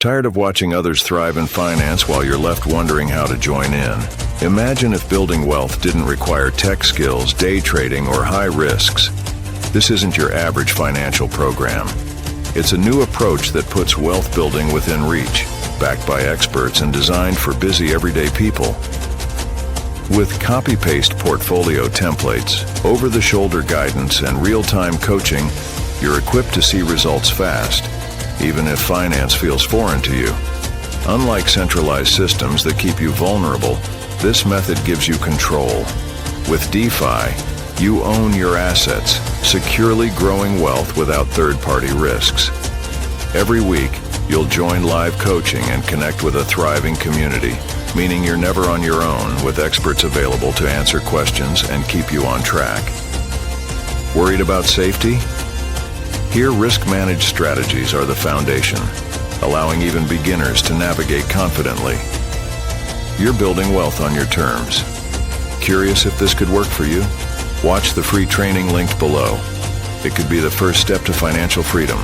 Tired of watching others thrive in finance while you're left wondering how to join in? Imagine if building wealth didn't require tech skills, day trading, or high risks. This isn't your average financial program. It's a new approach that puts wealth building within reach, backed by experts and designed for busy everyday people. With copy-paste portfolio templates, over-the-shoulder guidance, and real-time coaching, you're equipped to see results fast, even if finance feels foreign to you. Unlike centralized systems that keep you vulnerable, this method gives you control. With DeFi, you own your assets, securely growing wealth without third-party risks. Every week, you'll join live coaching and connect with a thriving community, meaning you're never on your own, with experts available to answer questions and keep you on track. Worried about safety? Here, risk-managed strategies are the foundation, allowing even beginners to navigate confidently. You're building wealth on your terms. Curious if this could work for you? Watch the free training linked below. It could be the first step to financial freedom.